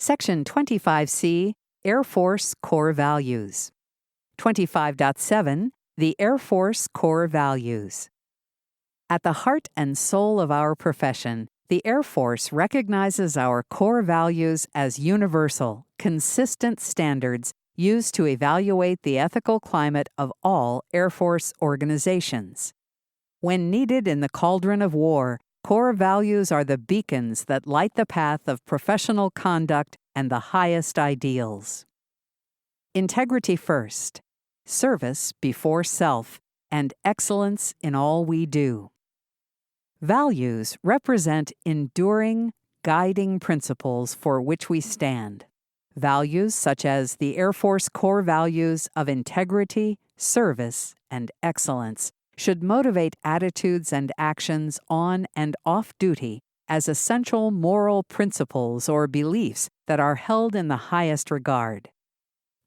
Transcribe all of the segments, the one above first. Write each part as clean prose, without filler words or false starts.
Section 25C, Air Force Core Values. 25.7, the Air Force Core Values. At the heart and soul of our profession, the Air Force recognizes our core values as universal, consistent standards used to evaluate the ethical climate of all Air Force organizations. When needed in the cauldron of war, core values are the beacons that light the path of professional conduct and the highest ideals. Integrity first, service before self, and excellence in all we do. Values represent enduring, guiding principles for which we stand. Values such as the Air Force core values of integrity, service, and excellence should motivate attitudes and actions on and off duty as essential moral principles or beliefs that are held in the highest regard.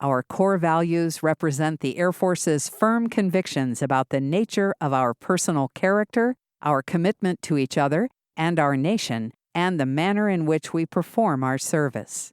Our core values represent the Air Force's firm convictions about the nature of our personal character, our commitment to each other and our nation, and the manner in which we perform our service.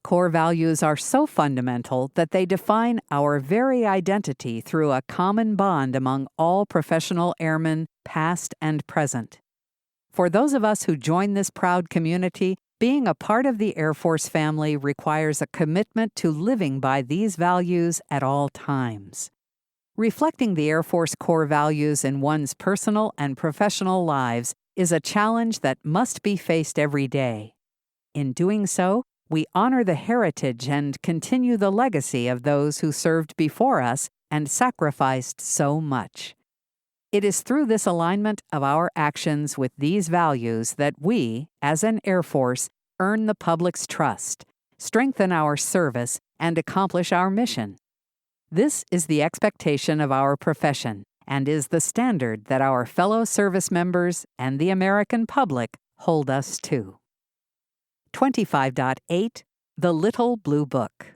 Core values are so fundamental that they define our very identity through a common bond among all professional airmen, past and present. For those of us who join this proud community, being a part of the Air Force family requires a commitment to living by these values at all times. Reflecting the Air Force core values in one's personal and professional lives is a challenge that must be faced every day. In doing so, we honor the heritage and continue the legacy of those who served before us and sacrificed so much. It is through this alignment of our actions with these values that we, as an Air Force, earn the public's trust, strengthen our service, and accomplish our mission. This is the expectation of our profession and is the standard that our fellow service members and the American public hold us to. 25.8, The Little Blue Book.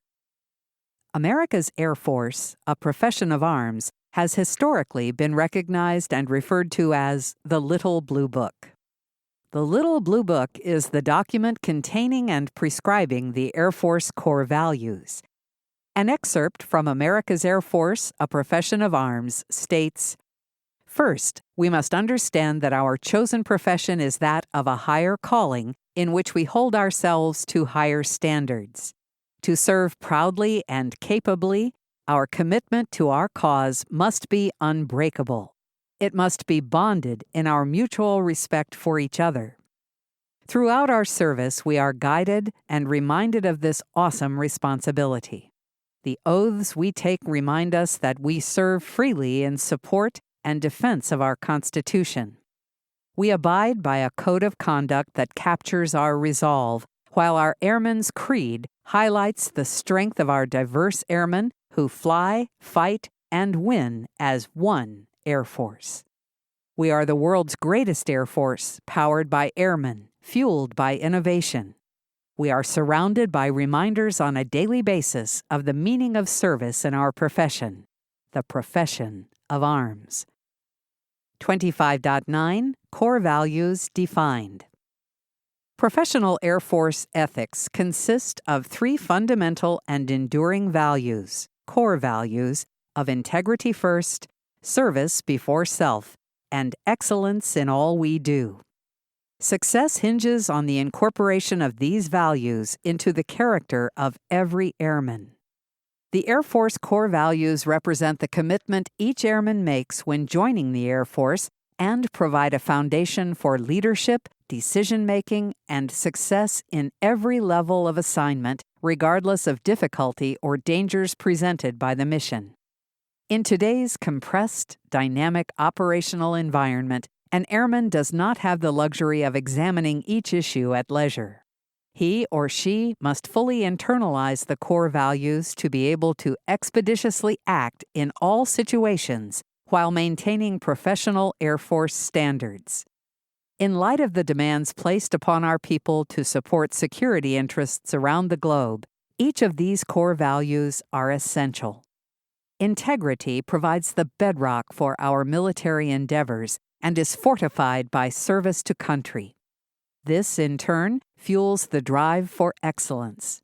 America's Air Force, a profession of arms, has historically been recognized and referred to as the Little Blue Book. The Little Blue Book is the document containing and prescribing the Air Force core values. An excerpt from America's Air Force, a profession of arms, states, "First, we must understand that our chosen profession is that of a higher calling in which we hold ourselves to higher standards. To serve proudly and capably, our commitment to our cause must be unbreakable. It must be bonded in our mutual respect for each other. Throughout our service, we are guided and reminded of this awesome responsibility. The oaths we take remind us that we serve freely in support and defense of our Constitution. We abide by a code of conduct that captures our resolve, while our Airman's Creed highlights the strength of our diverse airmen who fly, fight, and win as one Air Force. We are the world's greatest Air Force, powered by airmen, fueled by innovation. We are surrounded by reminders on a daily basis of the meaning of service in our profession, the profession of arms." 25.9, Core Values Defined. Professional Air Force ethics consist of three fundamental and enduring values, core values, of integrity first, service before self, and excellence in all we do. Success hinges on the incorporation of these values into the character of every airman. The Air Force core values represent the commitment each airman makes when joining the Air Force and provide a foundation for leadership, decision-making, and success in every level of assignment, regardless of difficulty or dangers presented by the mission. In today's compressed, dynamic operational environment, an airman does not have the luxury of examining each issue at leisure. He or she must fully internalize the core values to be able to expeditiously act in all situations while maintaining professional Air Force standards. In light of the demands placed upon our people to support security interests around the globe, each of these core values are essential. Integrity provides the bedrock for our military endeavors and is fortified by service to country. This, in turn, fuels the drive for excellence.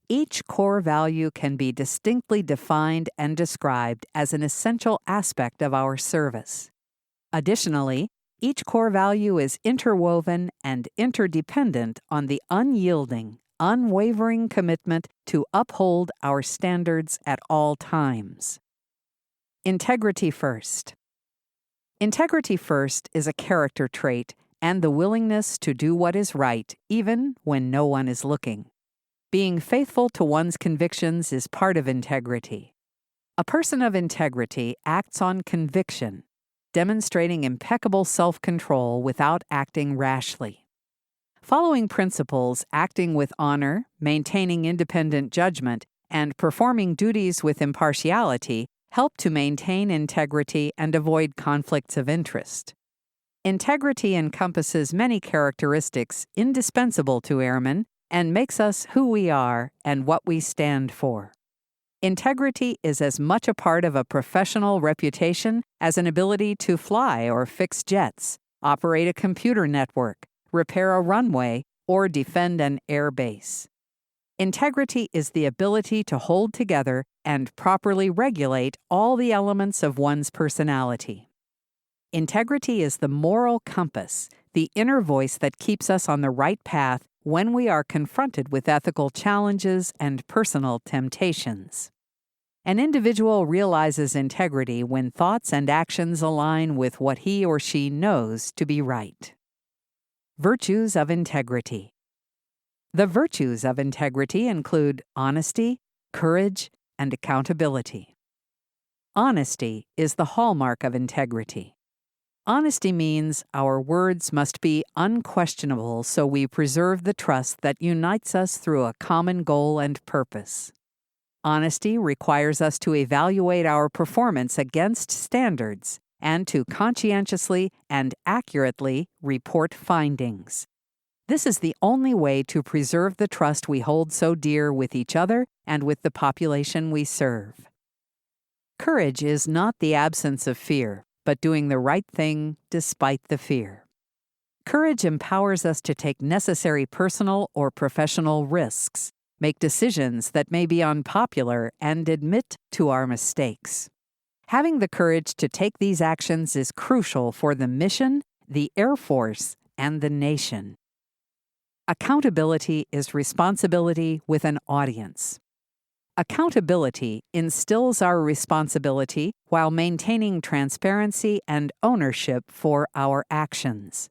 Each core value can be distinctly defined and described as an essential aspect of our service. Additionally, each core value is interwoven and interdependent on the unyielding, unwavering commitment to uphold our standards at all times. Integrity first. Integrity first is a character trait and the willingness to do what is right even when no one is looking. Being faithful to one's convictions is part of integrity. A person of integrity acts on conviction, demonstrating impeccable self-control without acting rashly. Following principles, acting with honor, maintaining independent judgment, and performing duties with impartiality help to maintain integrity and avoid conflicts of interest. Integrity encompasses many characteristics indispensable to airmen and makes us who we are and what we stand for. Integrity is as much a part of a professional reputation as an ability to fly or fix jets, operate a computer network, repair a runway, or defend an air base. Integrity is the ability to hold together and properly regulate all the elements of one's personality. Integrity is the moral compass, the inner voice that keeps us on the right path when we are confronted with ethical challenges and personal temptations. An individual realizes integrity when thoughts and actions align with what he or she knows to be right. Virtues of integrity. The virtues of integrity include honesty, courage, and accountability. Honesty is the hallmark of integrity. Honesty means our words must be unquestionable so we preserve the trust that unites us through a common goal and purpose. Honesty requires us to evaluate our performance against standards and to conscientiously and accurately report findings. This is the only way to preserve the trust we hold so dear with each other and with the population we serve. Courage is not the absence of fear, but doing the right thing despite the fear. Courage empowers us to take necessary personal or professional risks, make decisions that may be unpopular, and admit to our mistakes. Having the courage to take these actions is crucial for the mission, the Air Force, and the nation. Accountability is responsibility with an audience. Accountability instills our responsibility while maintaining transparency and ownership for our actions.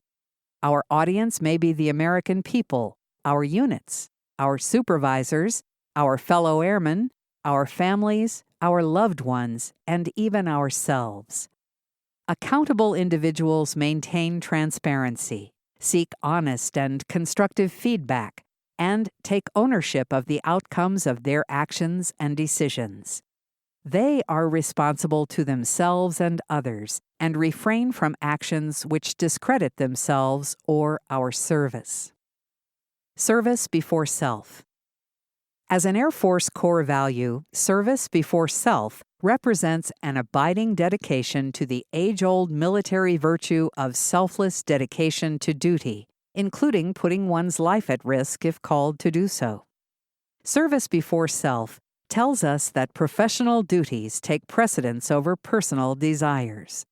Our audience may be the American people, our units, our supervisors, our fellow airmen, our families, our loved ones, and even ourselves. Accountable individuals maintain transparency, seek honest and constructive feedback, and take ownership of the outcomes of their actions and decisions. They are responsible to themselves and others and refrain from actions which discredit themselves or our service. Service before self. As an Air Force core value, service before self represents an abiding dedication to the age-old military virtue of selfless dedication to duty, including putting one's life at risk if called to do so. Service before self tells us that professional duties take precedence over personal desires.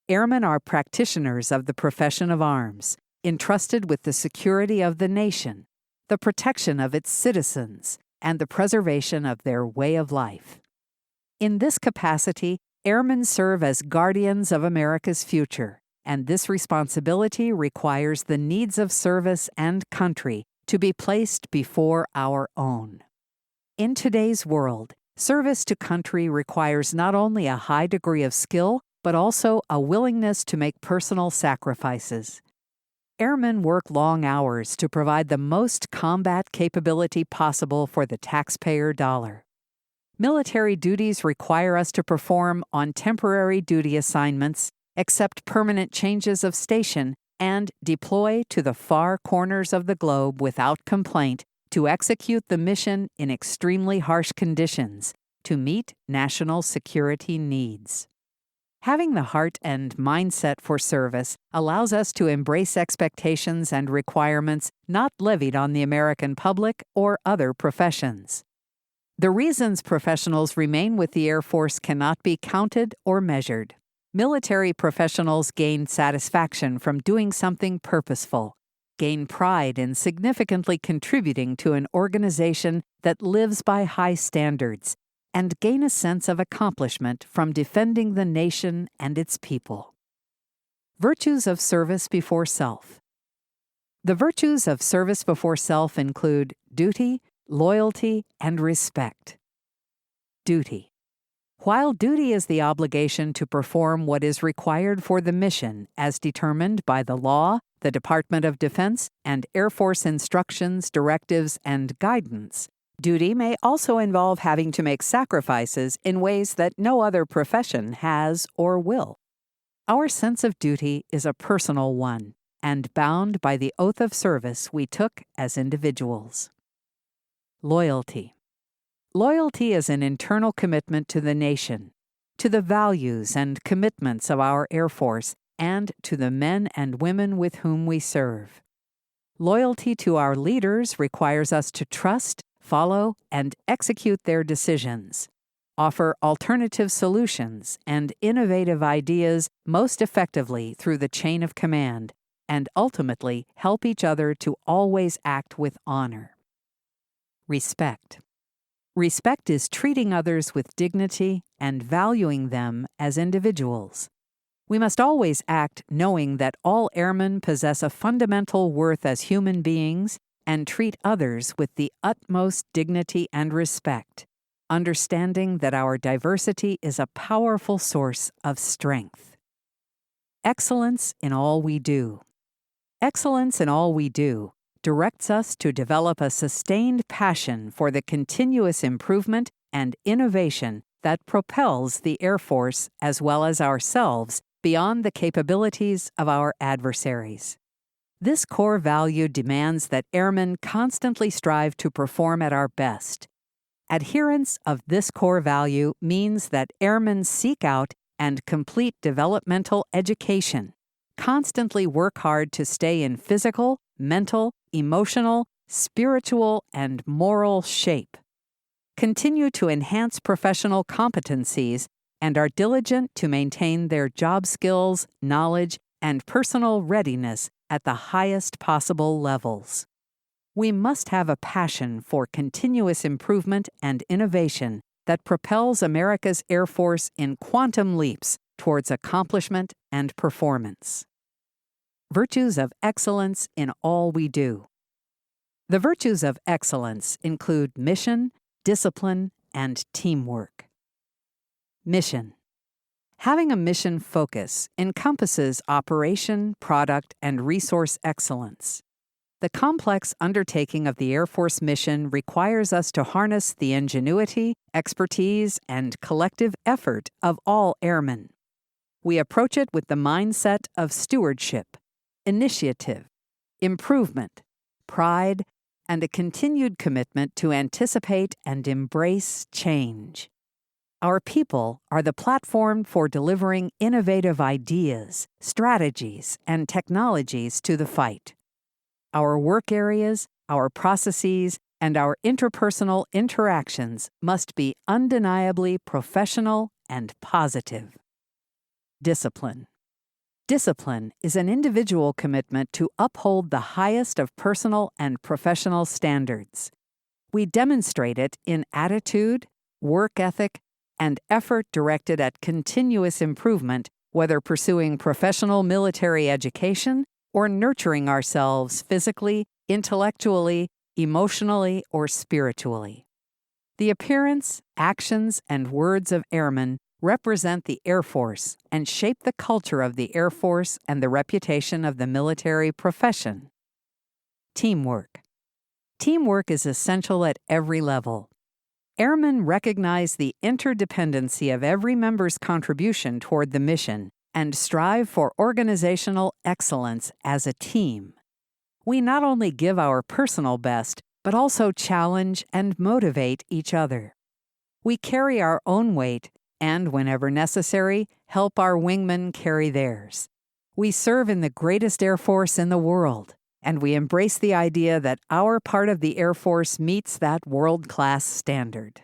Airmen are practitioners of the profession of arms, entrusted with the security of the nation, the protection of its citizens, and the preservation of their way of life. In this capacity, airmen serve as guardians of America's future, and this responsibility requires the needs of service and country to be placed before our own. In today's world, service to country requires not only a high degree of skill, but also a willingness to make personal sacrifices. Airmen work long hours to provide the most combat capability possible for the taxpayer dollar. Military duties require us to perform on temporary duty assignments, accept permanent changes of station, and deploy to the far corners of the globe without complaint to execute the mission in extremely harsh conditions to meet national security needs. Having the heart and mindset for service allows us to embrace expectations and requirements not levied on the American public or other professions. The reasons professionals remain with the Air Force cannot be counted or measured. Military professionals gain satisfaction from doing something purposeful, gain pride in significantly contributing to an organization that lives by high standards, and gain a sense of accomplishment from defending the nation and its people. Virtues of service before self. The virtues of service before self include duty, loyalty, and respect. Duty. While duty is the obligation to perform what is required for the mission as determined by the law, the Department of Defense, and Air Force instructions, directives, and guidance, duty may also involve having to make sacrifices in ways that no other profession has or will. Our sense of duty is a personal one and bound by the oath of service we took as individuals. Loyalty. Loyalty is an internal commitment to the nation, to the values and commitments of our Air Force, and to the men and women with whom we serve. Loyalty to our leaders requires us to trust, follow, and execute their decisions, offer alternative solutions and innovative ideas most effectively through the chain of command, and ultimately help each other to always act with honor. Respect. Respect is treating others with dignity and valuing them as individuals. We must always act knowing that all airmen possess a fundamental worth as human beings and treat others with the utmost dignity and respect, understanding that our diversity is a powerful source of strength. Excellence in all we do. Excellence in all we do directs us to develop a sustained passion for the continuous improvement and innovation that propels the Air Force as well as ourselves beyond the capabilities of our adversaries. This core value demands that airmen constantly strive to perform at our best. Adherence of this core value means that airmen seek out and complete developmental education, constantly work hard to stay in physical, mental, emotional, spiritual, and moral shape, continue to enhance professional competencies, and are diligent to maintain their job skills, knowledge, and personal readiness at the highest possible levels. We must have a passion for continuous improvement and innovation that propels America's Air Force in quantum leaps towards accomplishment and performance. Virtues of excellence in all we do. The virtues of excellence include mission, discipline, and teamwork. Mission. Having a mission focus encompasses operation, product, and resource excellence. The complex undertaking of the Air Force mission requires us to harness the ingenuity, expertise, and collective effort of all airmen. We approach it with the mindset of stewardship, initiative, improvement, pride, and a continued commitment to anticipate and embrace change. Our people are the platform for delivering innovative ideas, strategies, and technologies to the fight. Our work areas, our processes, and our interpersonal interactions must be undeniably professional and positive. Discipline. Discipline is an individual commitment to uphold the highest of personal and professional standards. We demonstrate it in attitude, work ethic, and effort directed at continuous improvement, whether pursuing professional military education or nurturing ourselves physically, intellectually, emotionally, or spiritually. The appearance, actions, and words of airmen represent the Air Force and shape the culture of the Air Force and the reputation of the military profession. Teamwork. Teamwork is essential at every level. Airmen recognize the interdependency of every member's contribution toward the mission and strive for organizational excellence as a team. We not only give our personal best, but also challenge and motivate each other. We carry our own weight and, whenever necessary, help our wingmen carry theirs. We serve in the greatest Air Force in the world, and we embrace the idea that our part of the Air Force meets that world-class standard.